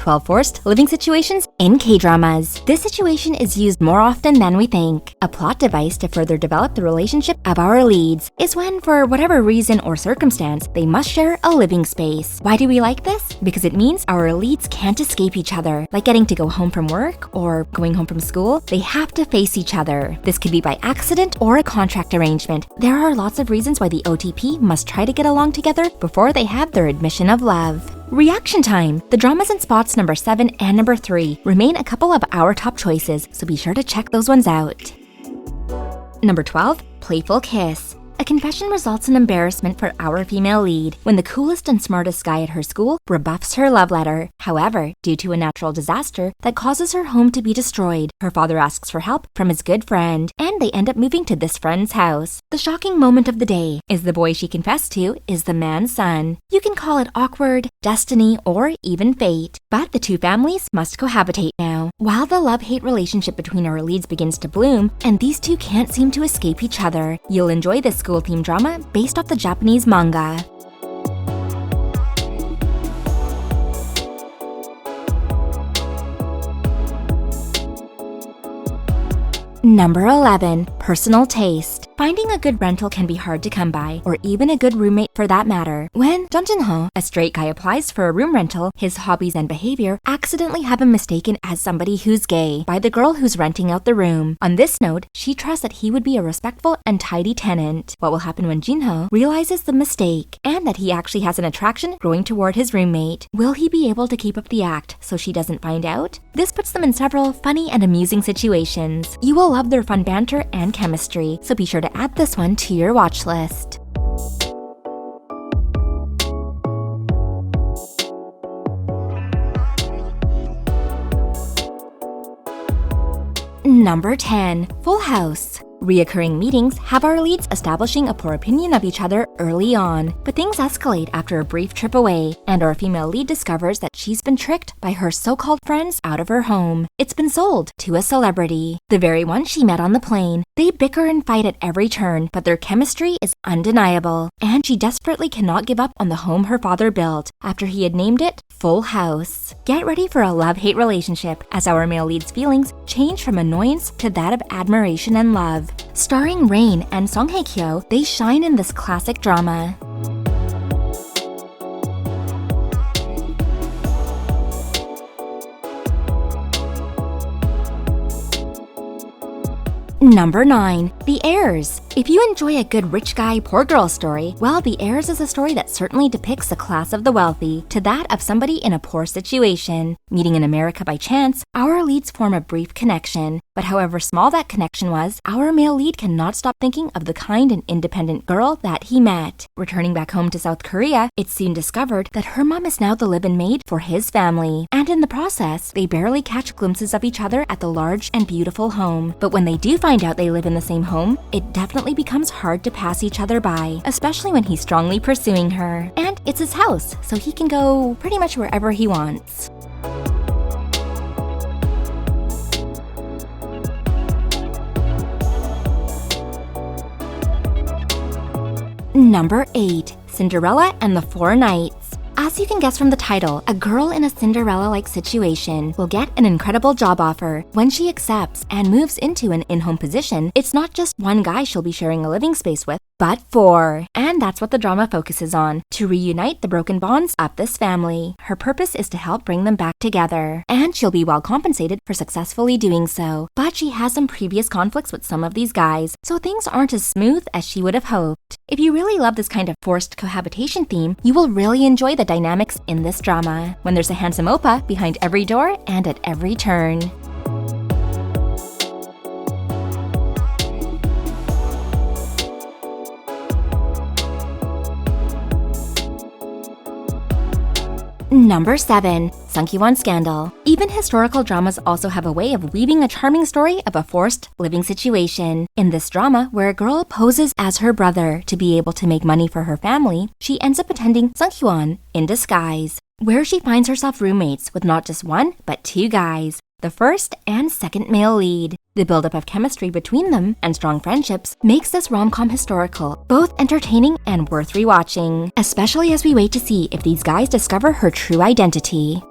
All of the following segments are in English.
12 Forced Living Situations in K-Dramas. This situation is used more often than we think. A plot device to further develop the relationship of our leads is when, for whatever reason or circumstance, they must share a living space. Why do we like this? Because it means our leads can't escape each other. Like getting to go home from work or going home from school, they have to face each other. This could be by accident or a contract arrangement. There are lots of reasons why the OTP must try to get along together before they have their admission of love. Reaction time. The dramas in spots number 7 and number 3 remain a couple of our top choices, so be sure to check those ones out. Number 12, Playful Kiss. A confession results in embarrassment for our female lead when the coolest and smartest guy at her school rebuffs her love letter. However, due to a natural disaster that causes her home to be destroyed, her father asks for help from his good friend, and they end up moving to this friend's house. The shocking moment of the day is the boy she confessed to is the man's son. You can call it awkward, destiny, or even fate, but the two families must cohabitate now. While the love-hate relationship between our leads begins to bloom, and these two can't seem to escape each other, you'll enjoy this school-themed drama based off the Japanese manga. Number 11, Personal Taste. Finding a good rental can be hard to come by, or even a good roommate for that matter. When Jun Jin-ho, a straight guy, applies for a room rental, his hobbies and behavior accidentally have him mistaken as somebody who's gay by the girl who's renting out the room. On this note, she trusts that he would be a respectful and tidy tenant. What will happen when Jin-ho realizes the mistake and that he actually has an attraction growing toward his roommate? Will he be able to keep up the act so she doesn't find out? This puts them in several funny and amusing situations. You will love their fun banter and chemistry, so be sure to add this one to your watch list. Number 10, Full House. Reoccurring meetings have our leads establishing a poor opinion of each other early on, but things escalate after a brief trip away, and our female lead discovers that she's been tricked by her so-called friends out of her home. It's been sold to a celebrity, the very one she met on the plane. They bicker and fight at every turn, but their chemistry is undeniable, and she desperately cannot give up on the home her father built after he had named it Full House. Get ready for a love-hate relationship as our male lead's feelings change from annoyance to that of admiration and love. Starring Rain and Song Hye-kyo, they shine in this classic drama. Number 9, The Heirs. If you enjoy a good rich guy, poor girl story, well, The Heirs is a story that certainly depicts the class of the wealthy to that of somebody in a poor situation. Meeting in America by chance, our leads form a brief connection. But however small that connection was, our male lead cannot stop thinking of the kind and independent girl that he met. Returning back home to South Korea, it's soon discovered that her mom is now the live-in maid for his family. And in the process, they barely catch glimpses of each other at the large and beautiful home. But when they do find out they live in the same home, it definitely becomes hard to pass each other by, especially when he's strongly pursuing her. And it's his house, so he can go pretty much wherever he wants. Number 8, Cinderella and the Four Knights. As you can guess from the title, a girl in a Cinderella-like situation will get an incredible job offer. When she accepts and moves into an in-home position, it's not just one guy she'll be sharing a living space with, but 4. And that's what the drama focuses on, to reunite the broken bonds of this family. Her purpose is to help bring them back together, and she'll be well compensated for successfully doing so. But she has some previous conflicts with some of these guys, so things aren't as smooth as she would have hoped. If you really love this kind of forced cohabitation theme, you will really enjoy the dynamics in this drama, when there's a handsome oppa behind every door and at every turn. Number 7, Sung-hwan Scandal. Even historical dramas also have a way of weaving a charming story of a forced living situation. In this drama, where a girl poses as her brother to be able to make money for her family, she ends up attending Sung-hwan in disguise, where she finds herself roommates with not just one, but 2 guys, the first and second male lead. The buildup of chemistry between them and strong friendships makes this rom-com historical, both entertaining and worth rewatching, especially as we wait to see if these guys discover her true identity.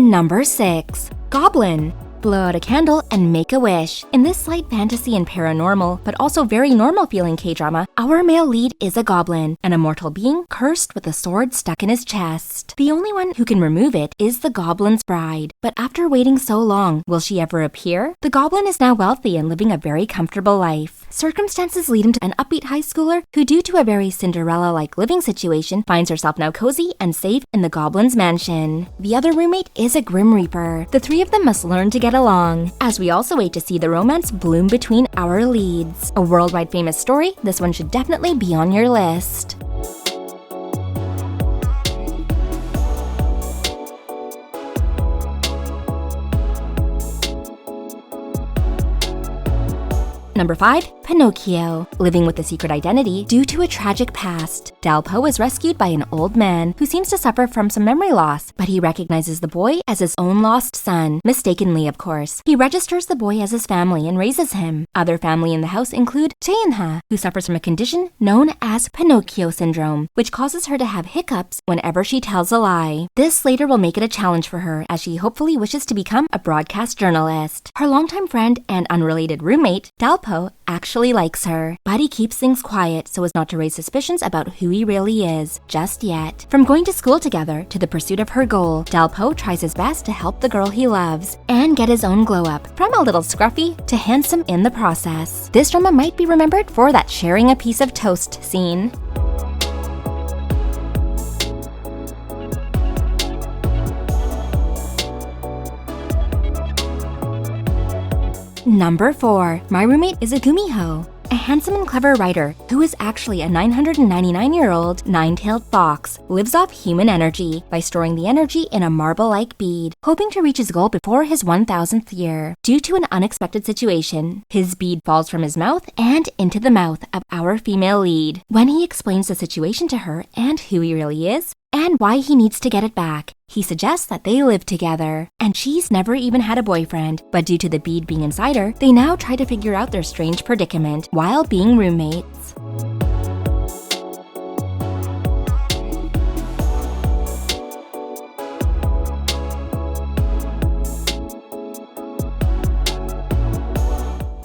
Number 6. Goblin. Blow out a candle and make a wish. In this slight fantasy and paranormal, but also very normal feeling K-drama, our male lead is a goblin, an immortal being cursed with a sword stuck in his chest. The only one who can remove it is the goblin's bride. But after waiting so long, will she ever appear? The goblin is now wealthy and living a very comfortable life. Circumstances lead him to an upbeat high schooler who, due to a very Cinderella-like living situation, finds herself now cozy and safe in the goblin's mansion. The other roommate is a grim reaper. The three of them must learn to get along, as we also wait to see the romance bloom between our leads. A worldwide famous story, this one should definitely be on your list. Number 5. Pinocchio. Living with a secret identity due to a tragic past. Dalpo is rescued by an old man who seems to suffer from some memory loss, but he recognizes the boy as his own lost son, mistakenly of course. He registers the boy as his family and raises him. Other family in the house include Taein-ha, who suffers from a condition known as Pinocchio syndrome, which causes her to have hiccups whenever she tells a lie. This later will make it a challenge for her, as she hopefully wishes to become a broadcast journalist. Her longtime friend and unrelated roommate, Dalpo, actually likes her, but he keeps things quiet so as not to raise suspicions about who he really is, just yet. From going to school together to the pursuit of her goal, Dalpo tries his best to help the girl he loves and get his own glow up, from a little scruffy to handsome in the process. This drama might be remembered for that sharing a piece of toast scene. Number 4. My roommate is a Gumiho, a handsome and clever writer who is actually a 999-year-old nine-tailed fox, lives off human energy by storing the energy in a marble-like bead, hoping to reach his goal before his 1000th year. Due to an unexpected situation, his bead falls from his mouth and into the mouth of our female lead. When he explains the situation to her and who he really is, and why he needs to get it back, he suggests that they live together. And she's never even had a boyfriend, but due to the bead being inside her, they now try to figure out their strange predicament while being roommates.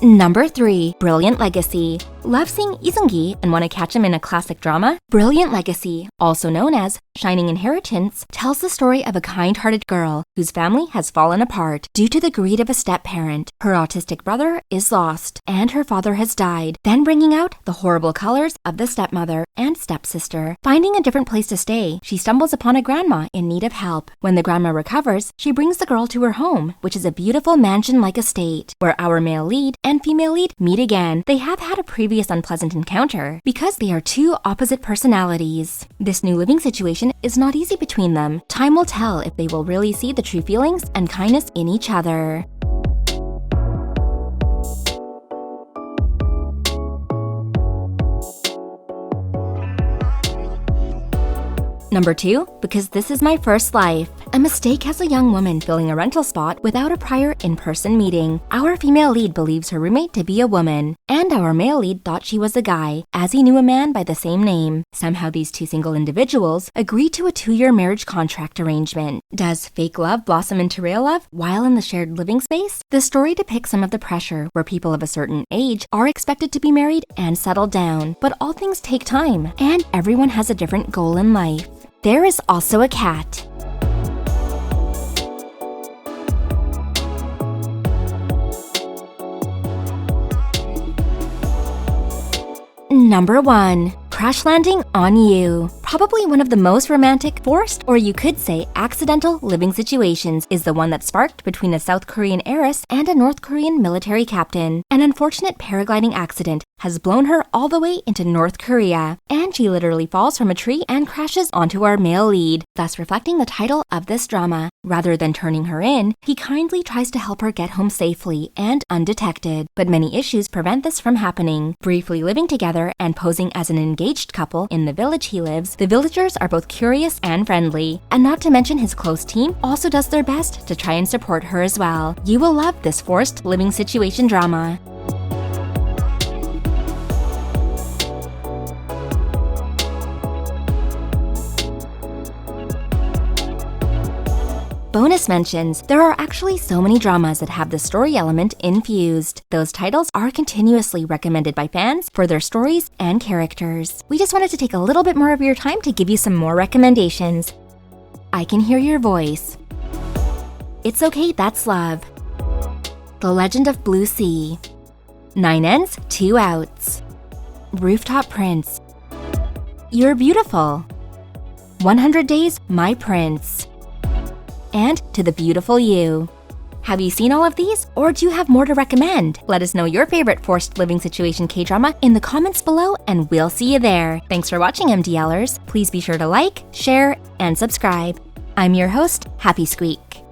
Number 3. Brilliant Legacy. Love seeing Isungi and want to catch him in a classic drama? Brilliant Legacy, also known as Shining Inheritance, tells the story of a kind-hearted girl whose family has fallen apart due to the greed of a step-parent. Her autistic brother is lost, and her father has died, then bringing out the horrible colors of the stepmother and stepsister. Finding a different place to stay, she stumbles upon a grandma in need of help. When the grandma recovers, she brings the girl to her home, which is a beautiful mansion-like estate, where our male lead and female lead meet again. They have had a previous unpleasant encounter because they are two opposite personalities. This new living situation is not easy between them. Time will tell if they will really see the true feelings and kindness in each other. Number 2, Because This Is My First Life. A mistake has a young woman filling a rental spot without a prior in-person meeting. Our female lead believes her roommate to be a woman, and our male lead thought she was a guy, as he knew a man by the same name. Somehow these two single individuals agree to a 2-year marriage contract arrangement. Does fake love blossom into real love while in the shared living space? The story depicts some of the pressure where people of a certain age are expected to be married and settle down, but all things take time, and everyone has a different goal in life. There is also a cat. Number 1. Crash Landing on You. Probably one of the most romantic, forced, or you could say accidental living situations is the one that sparked between a South Korean heiress and a North Korean military captain. An unfortunate paragliding accident has blown her all the way into North Korea, and she literally falls from a tree and crashes onto our male lead, thus reflecting the title of this drama. Rather than turning her in, he kindly tries to help her get home safely and undetected, but many issues prevent this from happening. Briefly living together and posing as an engaged couple in the village he lives, the villagers are both curious and friendly, and not to mention his close team also does their best to try and support her as well. You will love this forced living situation drama. Bonus mentions, there are actually so many dramas that have the story element infused. Those titles are continuously recommended by fans for their stories and characters. We just wanted to take a little bit more of your time to give you some more recommendations. I Can Hear Your Voice, It's Okay, That's Love, The Legend of Blue Sea, 9 Ends, 2 Outs, Rooftop Prince, You're Beautiful, 100 Days, My Prince, and To the Beautiful You. Have you seen all of these, or do you have more to recommend? Let us know your favorite forced living situation K-drama in the comments below, and we'll see you there. Thanks for watching, MDLers. Please be sure to like, share, and subscribe. I'm your host, HappySqueak.